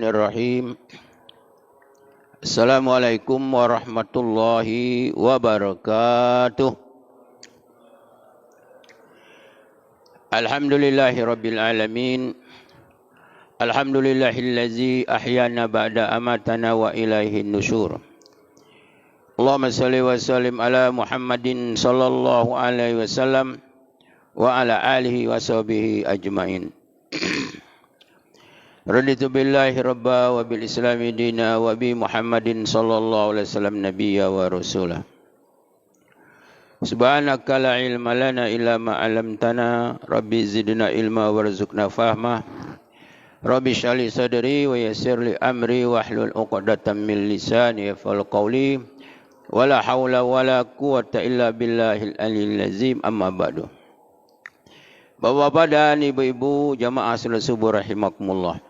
Bismillahirrahmanirrahim. Assalamualaikum warahmatullahi wabarakatuh. Alhamdulillahi rabbil alamin. Alhamdulillahillazi ahyana ba'da amatana wa ilaihin nusyur. Allahumma salli wa sallim ala Muhammadin sallallahu alaihi wasallam wa ala alihi wa sahbihi ajmain. Raditu billahi rabba wa bil islami dina wa bi Muhammadin sallallahu alaihi wasallam nabiyya wa rasulah. Subhanaka la ilma lana illa ma 'allamtana, rabbi zidna ilma warzuqna fahma. Rabbi shrah li sadri wa yassir li amri wahlul 'uqdatam min lisani yafqahu qawli. Wala haula wala quwwata illa billahil aliyyil azim, amma ba'du. Bapak-bapak dan ibu-ibu jamaah salat subuh rahimakumullah.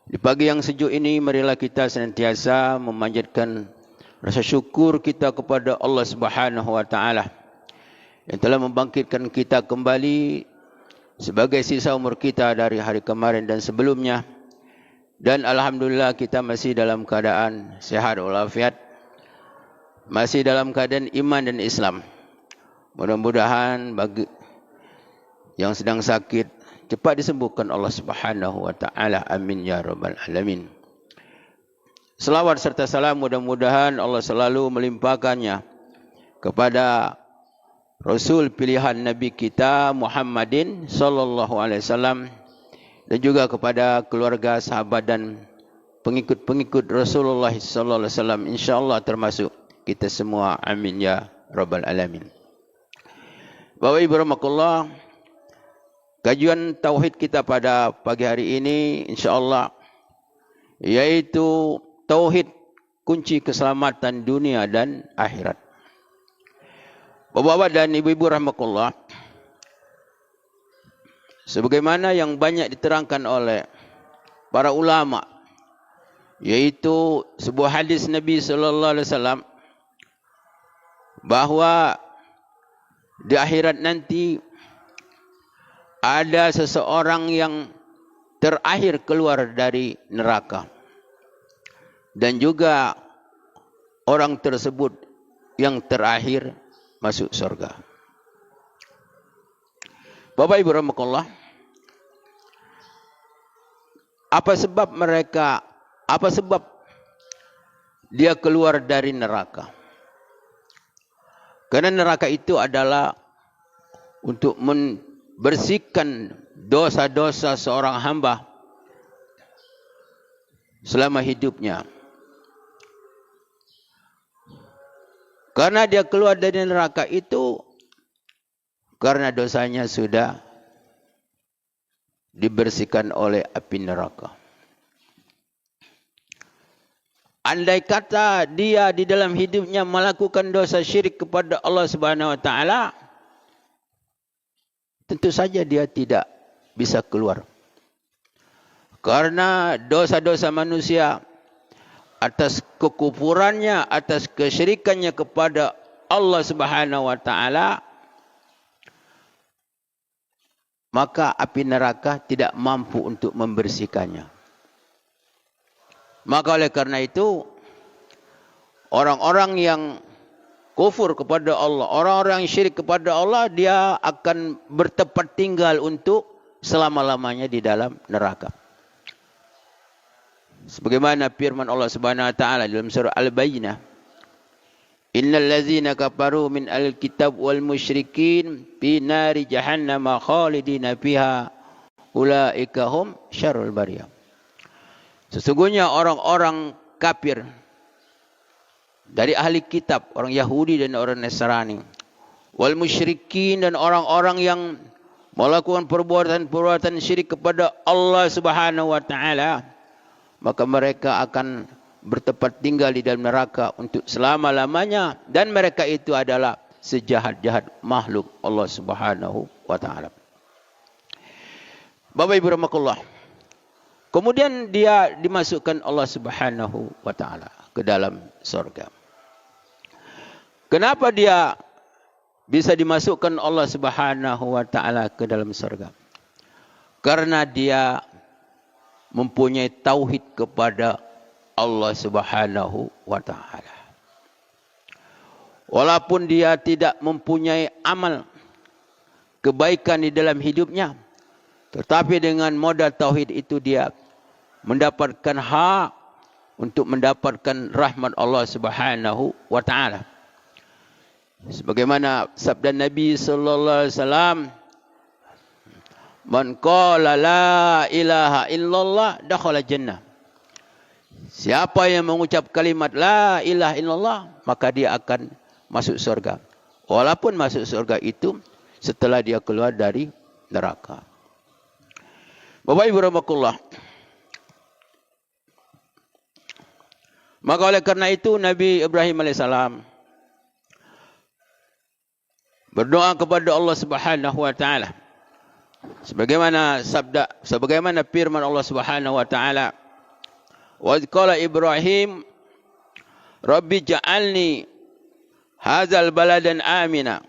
Di pagi yang sejuk ini, marilah kita senantiasa memanjatkan rasa syukur kita kepada Allah Subhanahu wa taala yang telah membangkitkan kita kembali sebagai sisa umur kita dari hari kemarin dan sebelumnya. Dan alhamdulillah kita masih dalam keadaan sehat walafiat, masih dalam keadaan iman dan Islam. Mudah-mudahan bagi yang sedang sakit cepat disembuhkan Allah Subhanahu wa taala. Amin ya rabbal alamin. Selawat serta salam mudah-mudahan Allah selalu melimpahkannya kepada Rasul pilihan Nabi kita Muhammadin sallallahu alaihi wasallam dan juga kepada keluarga, sahabat dan pengikut-pengikut Rasulullah sallallahu alaihi wasallam, insyaallah termasuk kita semua. Amin ya rabbal alamin. Bapak Ibu rahimakumullah, kajian tauhid kita pada pagi hari ini insyaallah yaitu tauhid kunci keselamatan dunia dan akhirat. Bapak-bapak dan ibu-ibu rahimakumullah, sebagaimana yang banyak diterangkan oleh para ulama, yaitu sebuah hadis Nabi sallallahu alaihi wasallam bahwa di akhirat nanti ada seseorang yang terakhir keluar dari neraka dan juga orang tersebut yang terakhir masuk surga. Bapak Ibu rahimakumullah, apa sebab dia keluar dari neraka? Karena neraka itu adalah untuk bersihkan dosa-dosa seorang hamba selama hidupnya. Karena dia keluar dari neraka itu karena dosanya sudah dibersihkan oleh api neraka. Andai kata dia di dalam hidupnya melakukan dosa syirik kepada Allah Subhanahu wa taala, tentu saja dia tidak bisa keluar. Karena dosa-dosa manusia atas kekufurannya, atas kesyirikannya kepada Allah Subhanahu wa taala, maka api neraka tidak mampu untuk membersihkannya. Maka oleh karena itu, orang-orang yang kufur kepada Allah, orang-orang yang syirik kepada Allah, dia akan bertempat tinggal untuk selama-lamanya di dalam neraka. Sebagaimana firman Allah Subhanahu wa taala dalam surah Al-Bayyinah, innal ladzina kafaru min al-kitab wal musyrikin fi nari jahannam khalidina fiha ulaika hum syarrul bariyah. Sesungguhnya orang-orang kafir dari ahli kitab, orang Yahudi dan orang Nasrani, wal musyrikin, dan orang-orang yang melakukan perbuatan-perbuatan syirik kepada Allah Subhanahu wa taala, maka mereka akan bertempat tinggal di dalam neraka untuk selama-lamanya, dan mereka itu adalah sejahat-jahat makhluk Allah Subhanahu wa taala. Bapak Ibu rahimakumullah, kemudian dia dimasukkan Allah Subhanahu wa taala ke dalam surga. Kenapa dia bisa dimasukkan Allah Subhanahu wa taala ke dalam surga? Karena dia mempunyai tauhid kepada Allah Subhanahu wa taala. Walaupun dia tidak mempunyai amal kebaikan di dalam hidupnya, tetapi dengan modal tauhid itu dia mendapatkan hak untuk mendapatkan rahmat Allah Subhanahu wa taala. Sebagaimana sabda Nabi sallallahu alaihi wasallam, "Man qala la ilaha illallah dakhala jannah." Siapa yang mengucap kalimat la ilaha illallah, maka dia akan masuk surga. Walaupun masuk surga itu setelah dia keluar dari neraka. Bapak Ibu rahimakumullah. Maka oleh karena itu Nabi Ibrahim alaihissalam berdoa kepada Allah Subhanahu wa taala. Sebagaimana firman Allah Subhanahu wa taala, "Wa qala Ibrahim, Rabbi ja'alni hadzal baladan amina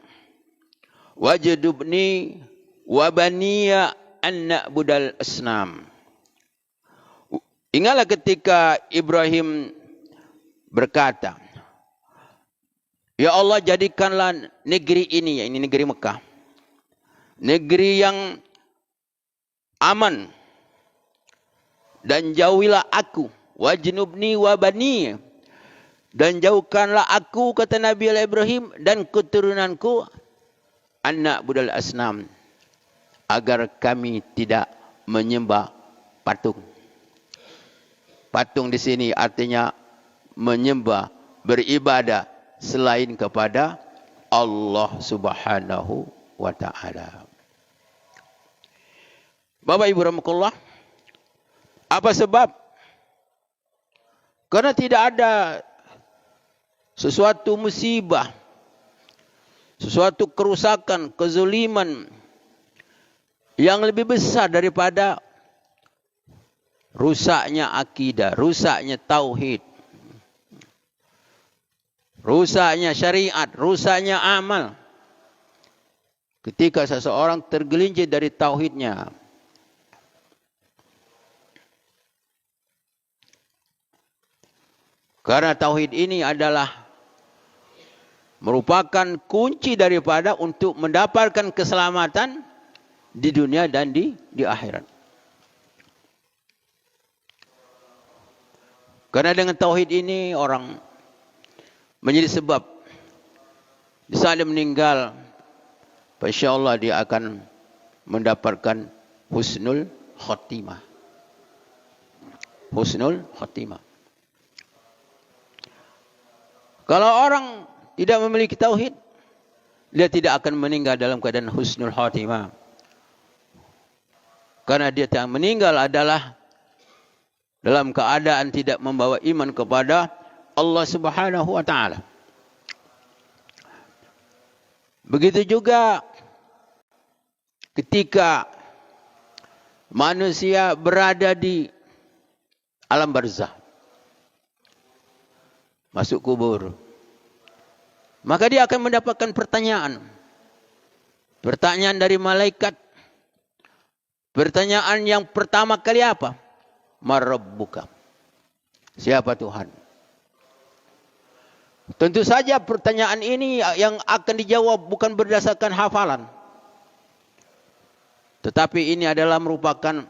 wajnubni wa baniya an na'budal asnam." Ingatlah ketika Ibrahim berkata, "Ya Allah, jadikanlah negeri ini, ini negeri Mekah, negeri yang aman, dan jauhilah aku, wajnubni wa bani, dan jauhkanlah aku," kata Nabi Ibrahim, "dan keturunanku, anak budal asnam, agar kami tidak menyembah patung." Patung di sini artinya menyembah, beribadah selain kepada Allah Subhanahu wa taala. Bapak Ibu rahimakumullah, apa sebab? Karena tidak ada sesuatu musibah, sesuatu kerusakan, kezuliman yang lebih besar daripada rusaknya akidah, rusaknya tauhid, rusaknya syariat, rusaknya amal. Ketika seseorang tergelincir dari tauhidnya, karena tauhid ini adalah merupakan kunci daripada untuk mendapatkan keselamatan di dunia dan di akhirat. Karena dengan tauhid ini orang menjadi sebab di saat dia meninggal, insyaallah dia akan mendapatkan husnul khatimah. Husnul khatimah. Kalau orang tidak memiliki tauhid, dia tidak akan meninggal dalam keadaan husnul khatimah. Karena dia yang meninggal adalah dalam keadaan tidak membawa iman kepada Allah Subhanahu wa taala. Begitu juga ketika manusia berada di alam barzah, masuk kubur, maka dia akan mendapatkan pertanyaan. Pertanyaan dari malaikat. Pertanyaan yang pertama kali apa? Marabbuka. Siapa Tuhan? Tentu saja pertanyaan ini yang akan dijawab bukan berdasarkan hafalan. Tetapi ini adalah merupakan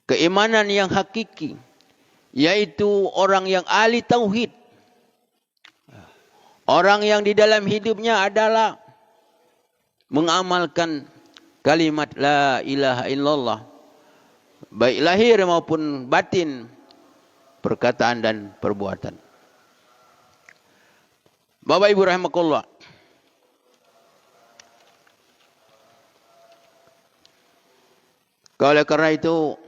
keimanan yang hakiki, yaitu orang yang ahli tauhid. Orang yang di dalam hidupnya adalah mengamalkan kalimat la ilaha illallah, baik lahir maupun batin, perkataan dan perbuatan. Bapak Ibu rahimakumullah, oleh karena itu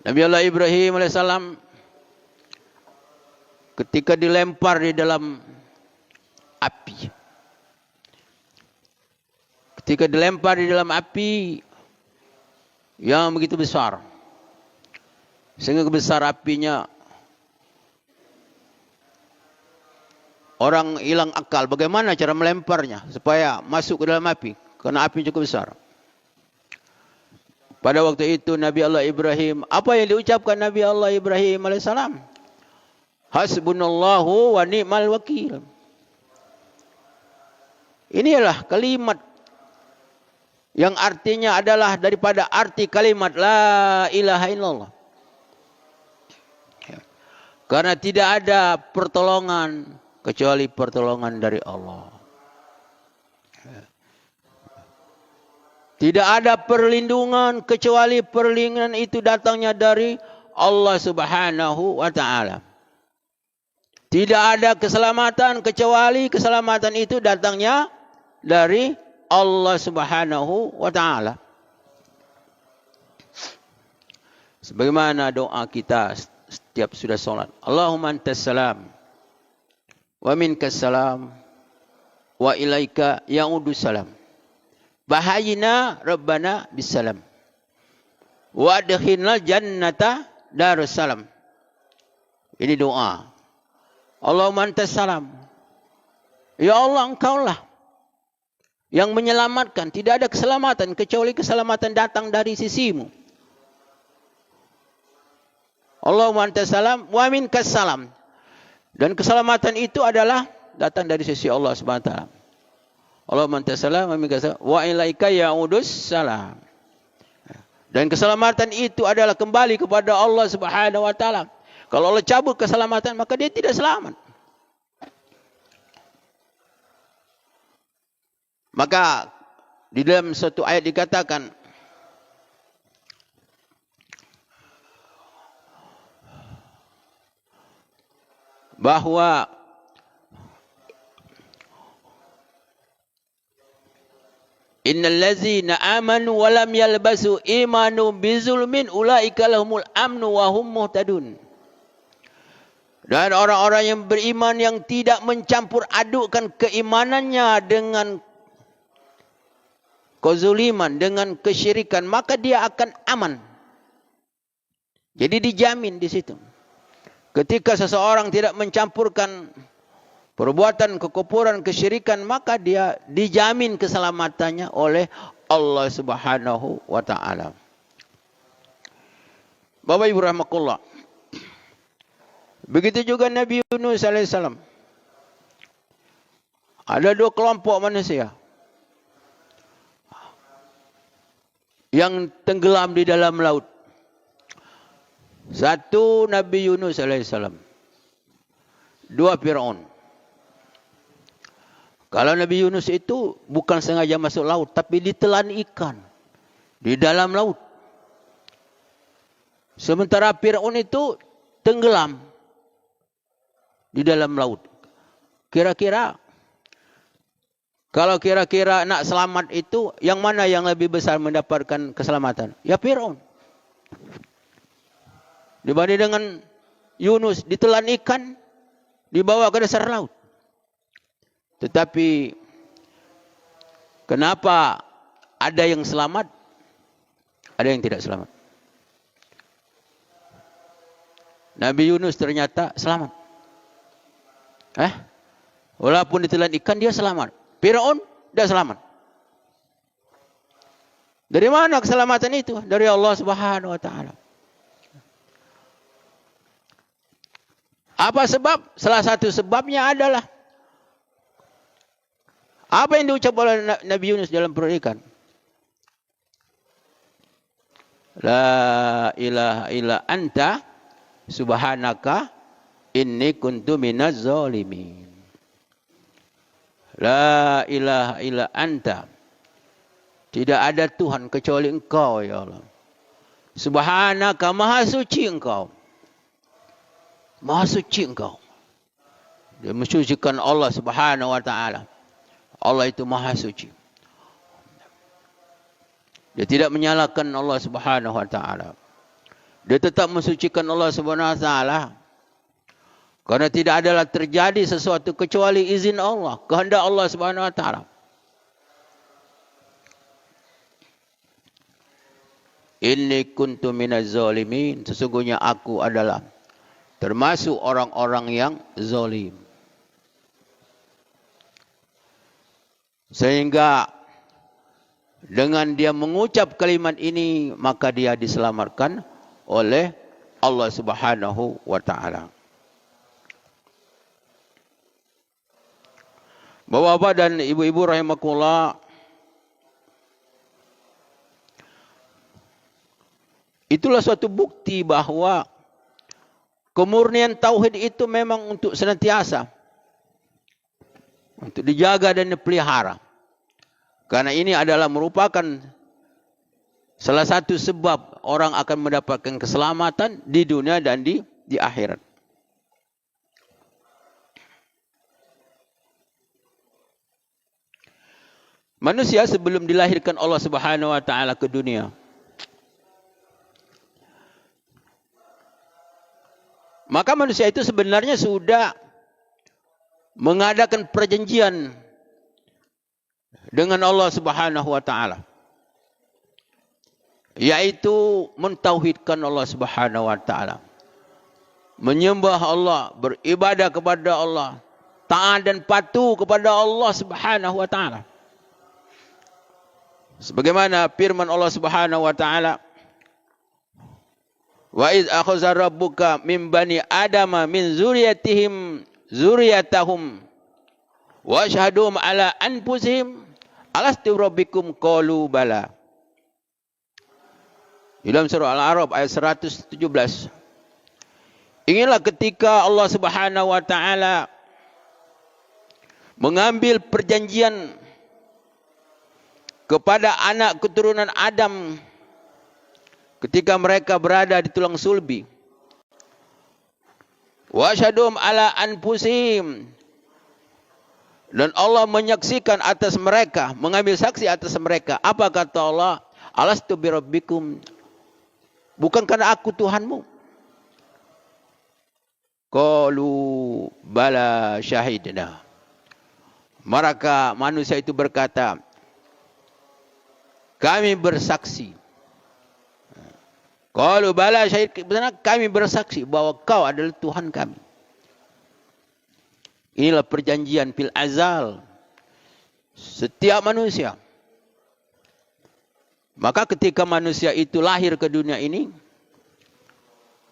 Nabi Allah Ibrahim alaihissalam ketika dilempar di dalam api, ketika dilempar di dalam api yang begitu besar, sehingga besar apinya orang hilang akal bagaimana cara melemparnya supaya masuk ke dalam api, karena api cukup besar. Pada waktu itu Nabi Allah Ibrahim, apa yang diucapkan Nabi Allah Ibrahim alaihissalam? Hasbunallahu wa ni'mal wakil. Inilah kalimat yang artinya adalah daripada arti kalimat la ilaha illallah. Karena tidak ada pertolongan kecuali pertolongan dari Allah. Tidak ada perlindungan kecuali perlindungan itu datangnya dari Allah Subhanahu wa taala. Tidak ada keselamatan kecuali keselamatan itu datangnya dari Allah Subhanahu wa taala. Sebagaimana doa kita setiap sudah salat, Allahumma antas salam wa minkas salam wa ilaika ya'udus salam. Bahayina rabbana bisalam wa adkhilnal jannata darussalam. Ini doa. Allahumma antas salam. Ya Allah, engkaulah yang menyelamatkan. Tidak ada keselamatan kecuali keselamatan datang dari sisimu. Allahumma antas salam wa minkas salam. Dan keselamatan itu adalah datang dari sisi Allah Subhanahu wa taala. Allahumma antas salam wa minkas salam wa ilaika ya'udus salam. Dan keselamatan itu adalah kembali kepada Allah Subhanahu wa taala. Kalau Allah cabut keselamatan, maka dia tidak selamat. Maka di dalam satu ayat dikatakan, bahwa innal ladzina amanu wa lam yalbasu imanu bizulmin ulaika lahumul amnu wa hum muhtadun. Dan orang-orang yang beriman yang tidak mencampur adukkan keimanannya dengan kezuliman, dengan kesyirikan, maka dia akan aman. Jadi dijamin di situ. Ketika seseorang tidak mencampurkan perbuatan kekufuran, kesyirikan, maka dia dijamin keselamatannya oleh Allah Subhanahu wa taala. Bapak Ibu rahimakumullah. Begitu juga Nabi Yunus alaihissalam. Ada dua kelompok manusia yang tenggelam di dalam laut. Satu Nabi Yunus alaihissalam. Dua Fir'aun. Kalau Nabi Yunus itu bukan sengaja masuk laut, tapi ditelan ikan di dalam laut. Sementara Fir'aun itu tenggelam di dalam laut. Kira-kira, kalau kira-kira nak selamat itu, yang mana yang lebih besar mendapatkan keselamatan? Ya Fir'aun. Dibanding dengan Yunus ditelan ikan, dibawa ke dasar laut. Tetapi kenapa ada yang selamat, ada yang tidak selamat? Nabi Yunus ternyata selamat. Walaupun ditelan ikan dia selamat. Fir'aun tidak selamat. Dari mana keselamatan itu? Dari Allah Subhanahu wa taala. Apa sebab? Salah satu sebabnya adalah apa yang diucap oleh Nabi Yunus dalam perut ikan? La ilaha illa anta subhanaka inni kuntu minaz zalimin. La ilaha illa anta. Tidak ada Tuhan kecuali Engkau ya Allah. Subhanaka, maha suci Engkau. Maha suci Engkau. Dia mensucikan Allah Subhanahu wa taala. Allah itu maha suci. Dia tidak menyalahkan Allah Subhanahu wa taala. Dia tetap mensucikan Allah Subhanahu wa taala. Karena tidak adalah terjadi sesuatu kecuali izin Allah, kehendak Allah Subhanahu wa taala. Inni kuntu minaz zalimin. Sesungguhnya aku adalah termasuk orang-orang yang zalim. Sehingga Dengan dia mengucap kalimat ini, maka dia diselamatkan oleh Allah Subhanahu wa taala. Bapak-bapak dan ibu-ibu rahimakumullah, itulah suatu bukti bahwa kemurnian tauhid itu memang untuk senantiasa, untuk dijaga dan dipelihara. Karena ini adalah merupakan salah satu sebab orang akan mendapatkan keselamatan di dunia dan di akhirat. Manusia sebelum dilahirkan Allah Subhanahu wa taala ke dunia, maka manusia itu sebenarnya sudah mengadakan perjanjian dengan Allah Subhanahu wa taala, yaitu mentauhidkan Allah Subhanahu wa taala, menyembah Allah, beribadah kepada Allah, taat dan patuh kepada Allah Subhanahu wa taala. Sebagaimana firman Allah Subhanahu wa taala, wa iz akhadha rabbuka min bani adama min zuriyatahum wa asyhadum ala anfusihim alastu rabbikum qalu bala. Di dalam surah Al-A'raf ayat 117. Inilah ketika Allah Subhanahu wa taala mengambil perjanjian kepada anak keturunan Adam ketika mereka berada di tulang sulbi. Wa asyhadum ala anfusihim, dan Allah menyaksikan atas mereka, mengambil saksi atas mereka. Apa kata Allah? Alastu birabbikum, bukankah aku Tuhanmu? Qalu bala syahidna. Maka manusia itu berkata, kami bersaksi. Qalu bala syahid, benar kami bersaksi bahwa kau adalah Tuhan kami. Inilah perjanjian fil azal setiap manusia. Maka ketika manusia itu lahir ke dunia ini,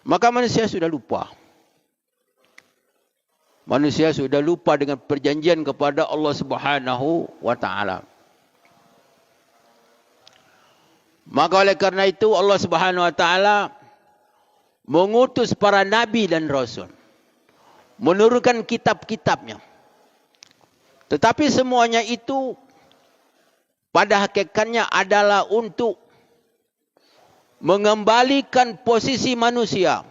maka manusia sudah lupa. Manusia sudah lupa dengan perjanjian kepada Allah Subhanahu wa taala. Maka oleh karena itu Allah Subhanahu wa taala mengutus para nabi dan rasul, menurunkan kitab-kitabnya. Tetapi semuanya itu pada hakikatnya adalah untuk mengembalikan posisi manusia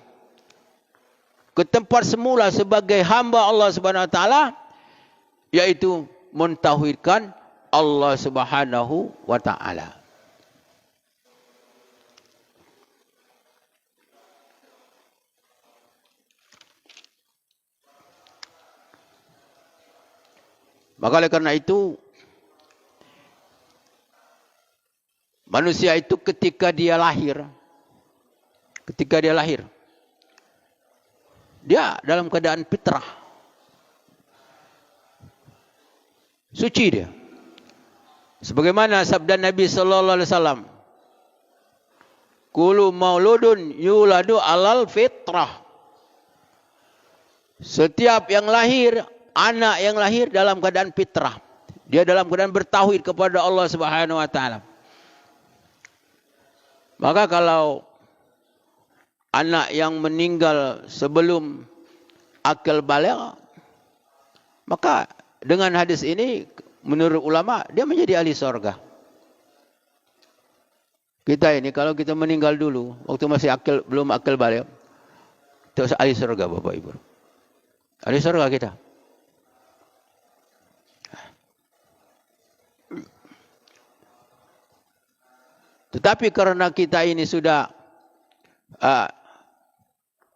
ke tempat semula sebagai hamba Allah Subhanahu wa taala, yaitu mentauhidkan Allah Subhanahu wa taala. Maka oleh karena itu, manusia itu ketika dia lahir, dia dalam keadaan fitrah, suci dia. Sebagaimana sabda Nabi sallallahu alaihi wasallam, kullu mauludun yuladu alal fitrah. Setiap yang lahir, anak yang lahir dalam keadaan fitrah. Dia dalam keadaan bertauhid kepada Allah Subhanahu wa taala. Maka kalau anak yang meninggal sebelum akal baligh, maka dengan hadis ini menurut ulama dia menjadi ahli surga. Kita ini kalau kita meninggal dulu waktu masih belum akal baligh, itu ahli surga Bapak Ibu. Ahli surga kita. Tetapi karena kita ini sudah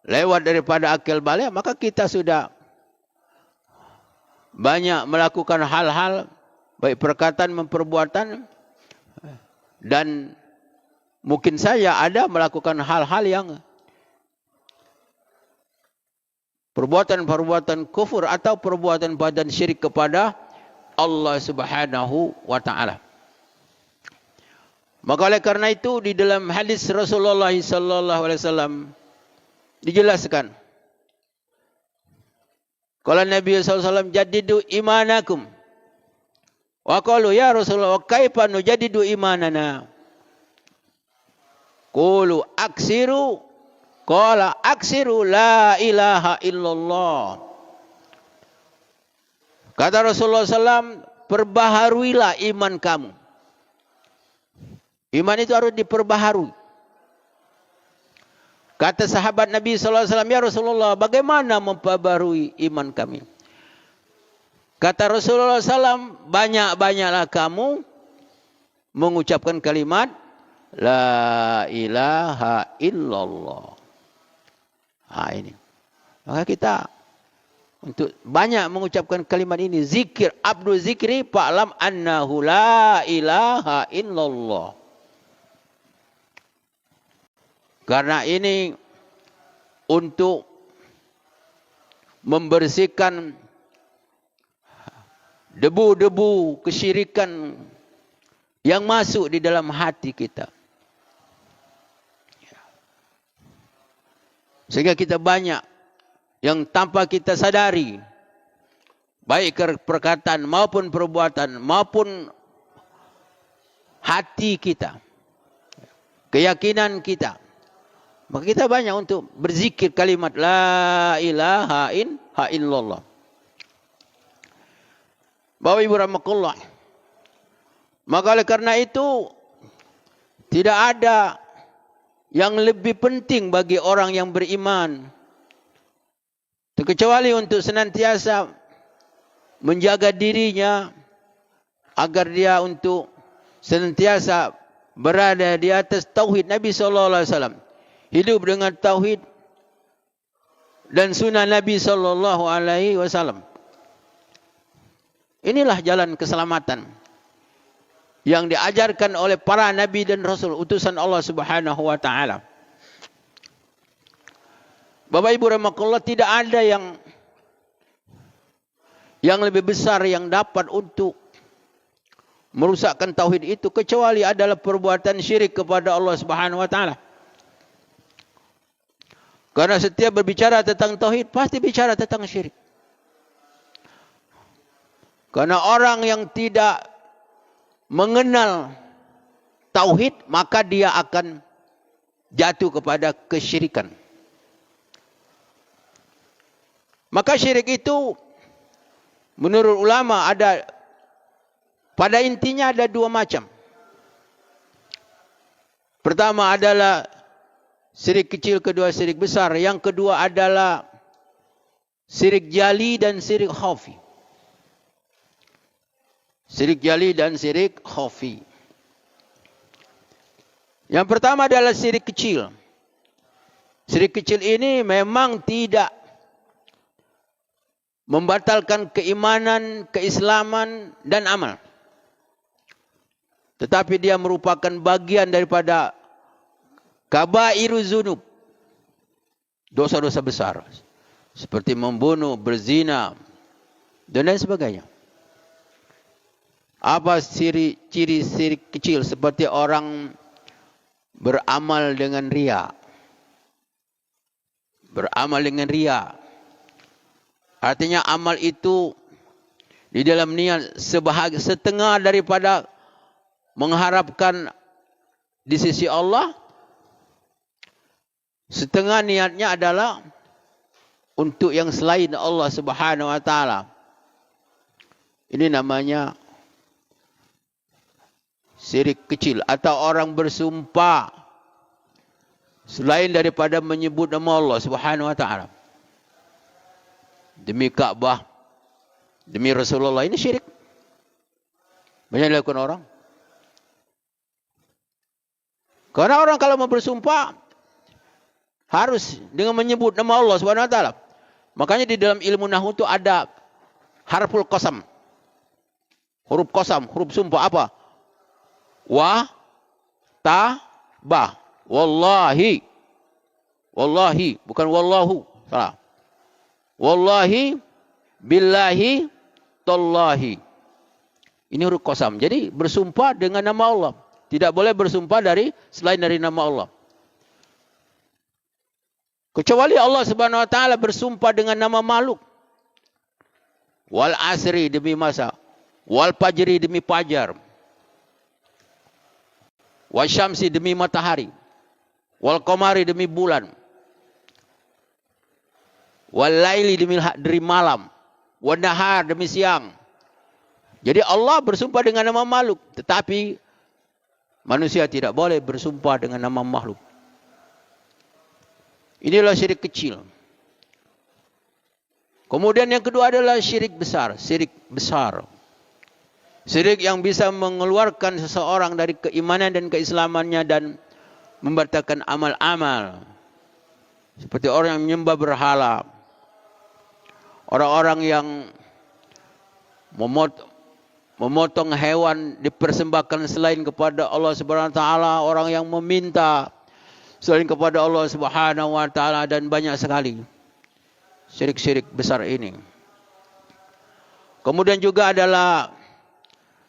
lewat daripada akil balik, maka kita sudah banyak melakukan hal-hal, baik perkataan maupun perbuatan, dan mungkin saja ada melakukan hal-hal yang perbuatan-perbuatan kufur atau perbuatan-perbuatan syirik kepada Allah Subhanahu wa taala. Maka oleh karena itu di dalam hadis Rasulullah sallallahu alaihi wasallam dijelaskan, kalau Nabi sallallahu alaihi wasallam jadidu imanakum. Wa qalu ya Rasulullah kaifa nujadidu imanana? Qulu aksiru. Qala aksiru la ilaha illallah. Kata Rasulullah SAW, perbaharuilah iman kamu. Iman itu harus diperbaharui. Kata sahabat Nabi SAW, ya Rasulullah, bagaimana memperbaharui iman kami? Kata Rasulullah SAW, banyak-banyaklah kamu mengucapkan kalimat la ilaha illallah. Ini. Maka kita untuk banyak mengucapkan kalimat ini. Zikir, abdu zikri fa'lam annahu la ilaha illallah. Karena ini untuk membersihkan debu-debu kesyirikan yang masuk di dalam hati kita. Sehingga kita banyak yang tanpa kita sadari, baik perkataan maupun perbuatan maupun hati kita, keyakinan kita, maka kita banyak untuk berzikir kalimat la ilaha illallah. Bapak Ibu rahimakumullah. Maka oleh karena itu tidak ada yang lebih penting bagi orang yang beriman kecuali untuk senantiasa menjaga dirinya agar dia untuk senantiasa berada di atas tauhid Nabi sallallahu alaihi wasallam, hidup dengan tauhid dan sunnah Nabi sallallahu alaihi wasallam. Inilah jalan keselamatan yang diajarkan oleh para nabi dan rasul utusan Allah Subhanahu wa taala. Bapak Ibu rahimakumullah, tidak ada yang lebih besar yang dapat untuk merusakkan tauhid itu kecuali adalah perbuatan syirik kepada Allah Subhanahu wa taala. Karena setiap berbicara tentang tauhid pasti bicara tentang syirik. Karena orang yang tidak mengenal tauhid, maka dia akan jatuh kepada kesyirikan. Maka syirik itu menurut ulama ada, pada intinya ada dua macam. Pertama adalah syirik kecil, kedua syirik besar. Yang kedua adalah syirik jali dan syirik khafi. Syirik jali dan syirik khafi. Yang pertama adalah syirik kecil. Syirik kecil ini memang tidak membatalkan keimanan, keislaman dan amal. Tetapi dia merupakan bagian daripada kabairuz dzunub, dosa-dosa besar. Seperti membunuh, berzina dan lain sebagainya. Apa ciri syirik kecil? Seperti orang beramal dengan riya. Beramal dengan riya. Artinya amal itu di dalam niat setengah daripada mengharapkan di sisi Allah, setengah niatnya adalah untuk yang selain Allah Subhanahu wa taala. Ini namanya syirik kecil. Atau orang bersumpah selain daripada menyebut nama Allah Subhanahu wa taala. Demi Ka'bah, demi Rasulullah, ini syirik. Banyak dilakukan orang. Karena orang kalau mau bersumpah harus dengan menyebut nama Allah Subhanahu wa taala. Makanya di dalam ilmu nahwu itu ada harful qasam. Huruf qasam, huruf sumpah apa? Wa, ta, ba. Wallahi. Wallahi, bukan wallahu. Salah. Wallahi, billahi, tallahi. Ini huruf qasam. Jadi bersumpah dengan nama Allah. Tidak boleh bersumpah selain dari nama Allah. Kecuali Allah Subhanahu wa taala bersumpah dengan nama makhluk. Wal asri demi masa, wal fajri demi fajar, wal syamsi demi matahari, wal qamari demi bulan, wal laili demi malam, wan nahar demi siang. Jadi Allah bersumpah dengan nama makhluk, tetapi manusia tidak boleh bersumpah dengan nama makhluk. Inilah syirik kecil. Kemudian yang kedua adalah syirik besar. Syirik besar. Syirik yang bisa mengeluarkan seseorang dari keimanan dan keislamannya dan membatalkan amal-amal. Seperti orang yang menyembah berhala. Orang-orang yang memotong hewan dipersembahkan selain kepada Allah Subhanahu wa taala, orang yang meminta selain kepada Allah Subhanahu wa taala, dan banyak sekali syirik-syirik besar ini. Kemudian juga adalah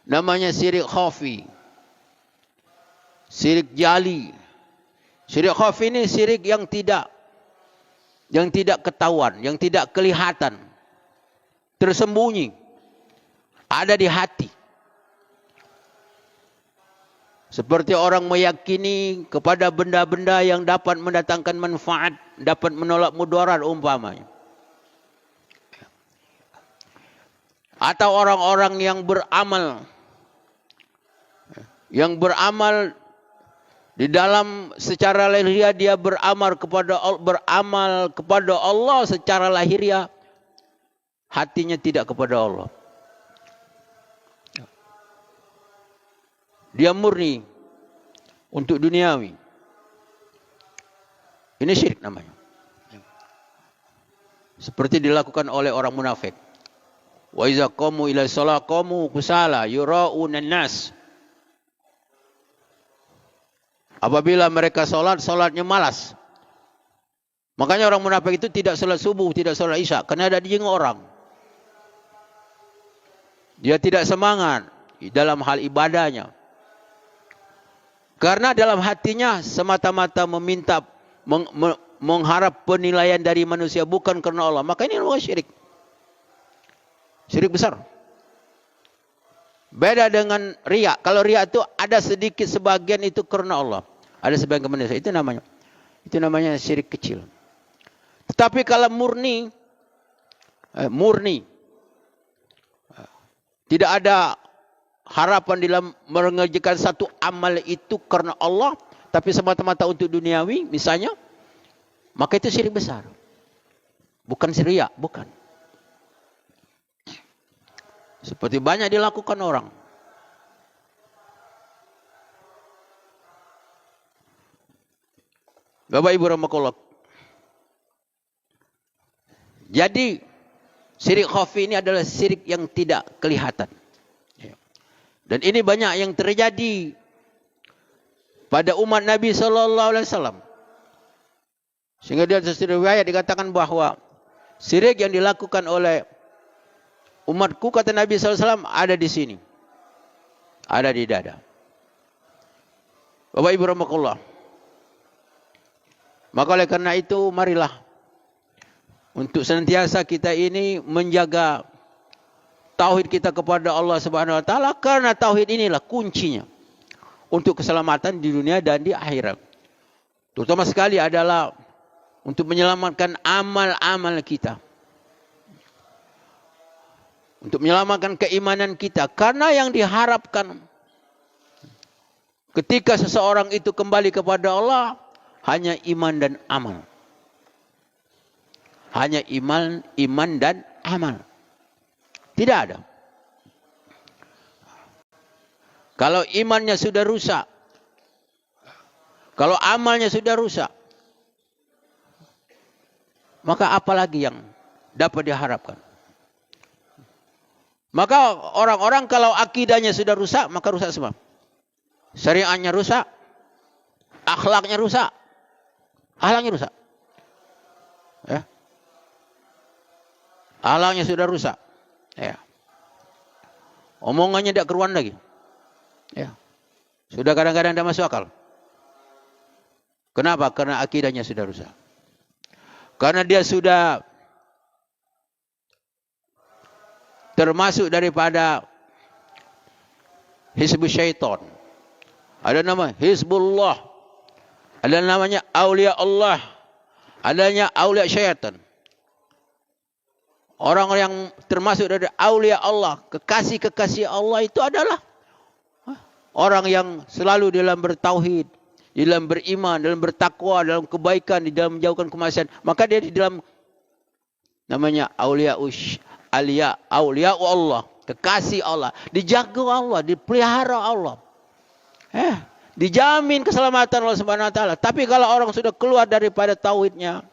namanya syirik khafi. Syirik jali. Syirik khafi ini syirik yang tidak ketahuan, yang tidak kelihatan. Tersembunyi. Ada di hati. Seperti orang meyakini kepada benda-benda yang dapat mendatangkan manfaat, dapat menolak mudarat umpamanya. Atau orang-orang yang beramal di dalam secara lahiriah, dia beramal kepada Allah secara lahiriah, hatinya tidak kepada Allah. Dia murni untuk duniawi. Ini syirik namanya. Seperti dilakukan oleh orang munafik. Wa iza qamu ila shalah qamu kusala yura'una an-nas. Apabila mereka salatnya malas. Makanya orang munafik itu tidak salat subuh, tidak salat isya, karena ada dijenguk orang. Dia tidak semangat dalam hal ibadahnya. Karena dalam hatinya semata-mata meminta, mengharap penilaian dari manusia, bukan karena Allah. Maka ini adalah syirik. Syirik besar. Beda dengan riya. Kalau riya itu ada sedikit sebagian itu karena Allah. Ada sebagian manusia. Itu namanya syirik kecil. Tetapi kalau murni, tidak ada harapan dalam mengerjakan satu amal itu karena Allah, tapi semata-mata untuk duniawi misalnya, maka itu syirik besar. Bukan riya, bukan. Seperti banyak dilakukan orang. Bapak Ibu rahimakumullah. Jadi syirik khafi ini adalah syirik yang tidak kelihatan. Dan ini banyak yang terjadi pada umat Nabi SAW. Sehingga di atas riwayat dikatakan bahwa syirik yang dilakukan oleh umatku, kata Nabi SAW, ada di sini. Ada di dada. Bapak Ibu rahimakumullah. Maka oleh karena itu, marilah untuk senantiasa kita ini menjaga tauhid kita kepada Allah Subhanahu wa taala, karena tauhid inilah kuncinya untuk keselamatan di dunia dan di akhirat. Terutama sekali adalah untuk menyelamatkan amal-amal kita. Untuk menyelamatkan keimanan kita. Karena yang diharapkan ketika seseorang itu kembali kepada Allah hanya iman dan amal. Hanya iman dan amal. Tidak ada. Kalau imannya sudah rusak, kalau amalnya sudah rusak, maka apa lagi yang dapat diharapkan? Maka orang-orang kalau akidahnya sudah rusak, maka rusak semua. Syariatnya rusak, akhlaknya rusak, akhlaknya rusak. Ya. Akhlaknya sudah rusak. Ya. Omongannya tidak keruan lagi. Ya. Sudah kadang-kadang tidak masuk akal. Kenapa? Karena akidahnya sudah rusak. Karena dia sudah termasuk daripada Hizbus Syaitan. Ada nama Hizbullah. Ada namanya Aulia Allah. Adanya Aulia Syaitan. Orang yang termasuk dari Aulia Allah, kekasih-kekasih Allah itu adalah orang yang selalu dalam bertauhid, dalam beriman, dalam bertakwa, dalam kebaikan, di dalam menjauhkan kemaksiatan. Maka dia di dalam namanya Aulia Allah, kekasih Allah, dijaga Allah, dipelihara Allah. Dijamin keselamatan Allah Subhanahu wa taala. Tapi kalau orang sudah keluar daripada tauhidnya,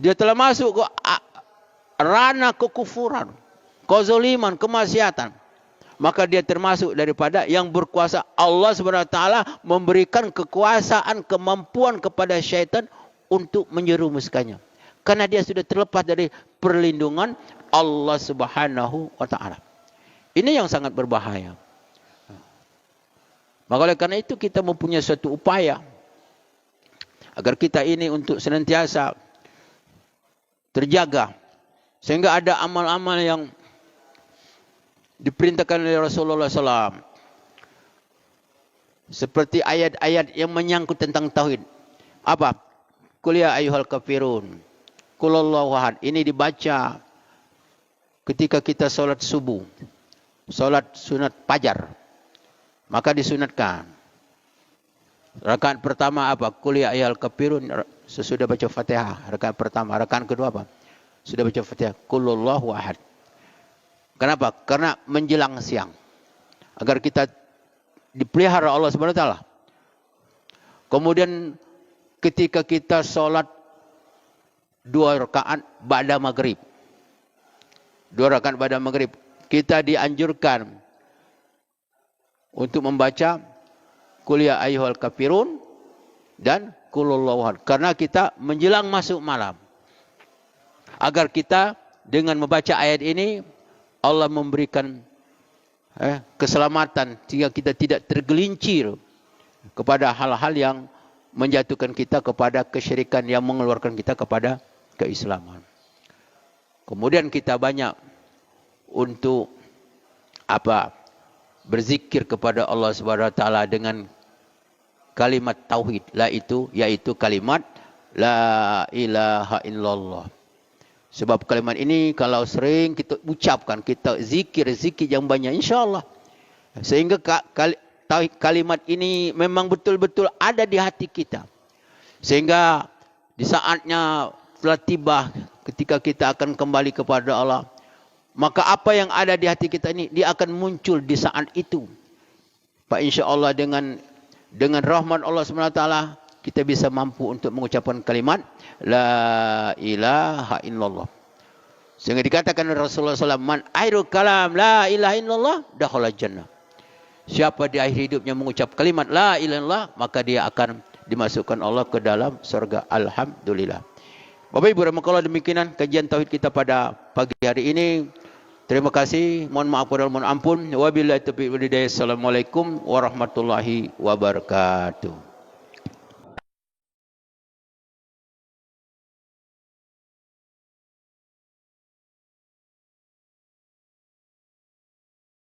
dia telah masuk ke ranah kekufuran, kezaliman, kemaksiatan, maka dia termasuk daripada yang berkuasa. Allah Subhanahu wa taala memberikan kekuasaan, kemampuan kepada syaitan untuk menjerumuskannya. Karena dia sudah terlepas dari perlindungan Allah Subhanahu wa taala. Ini yang sangat berbahaya. Maka oleh karena itu kita mempunyai suatu upaya agar kita ini untuk senantiasa terjaga. Sehingga ada amal-amal yang diperintahkan oleh Rasulullah SAW. Seperti ayat-ayat yang menyangkut tentang tauhid. Apa? Qul ya ayyuhal kafirun. Qul Allahu ahad. Ini dibaca ketika kita solat subuh. Solat sunat fajar. Maka disunatkan. Rakaat pertama apa? Qul ya ayyuhal kafirun. Sesudah baca Fatihah. Rakaat pertama. Rakaat kedua apa? Sudah baca Fatihah. Qul Allahu ahad. Kenapa? Karena menjelang siang. Agar kita dipelihara Allah Subhanahu wa taala. Kemudian ketika kita sholat 2 rakaat ba'da maghrib. 2 rakaat ba'da maghrib. Kita dianjurkan untuk membaca Qul ya ayyuhal kafirun dan Qul Allahu ahad. Karena kita menjelang masuk malam. Agar kita dengan membaca ayat ini Allah memberikan keselamatan sehingga kita tidak tergelincir kepada hal-hal yang menjatuhkan kita kepada kesyirikan, yang mengeluarkan kita kepada keislaman. Kemudian kita banyak untuk berzikir kepada Allah Subhanahu wa taala dengan kalimat tauhid, yaitu kalimat la ilaha illallah. Sebab kalimat ini kalau sering kita ucapkan, kita zikir yang banyak, insya-Allah, sehingga kalimat ini memang betul-betul ada di hati kita. Sehingga di saatnya telah tiba ketika kita akan kembali kepada Allah, maka apa yang ada di hati kita ini dia akan muncul di saat itu. Pak, insya-Allah dengan rahmat Allah Subhanahu wa taala kita bisa mampu untuk mengucapkan kalimat la ilaha illallah. Sehingga dikatakan oleh Rasulullah SAW, man akhirul kalam la ilaha illallah dakhala jannah. Siapa di akhir hidupnya mengucap kalimat la ilaha illallah, maka dia akan dimasukkan Allah ke dalam surga. Alhamdulillah. Bapak Ibu rahmatullah, demikian kajian tauhid kita pada pagi hari ini. Terima kasih. Mohon maaf dan mohon ampun. Wabillahi taufiq wal hidayah. Assalamualaikum warahmatullahi wabarakatuh.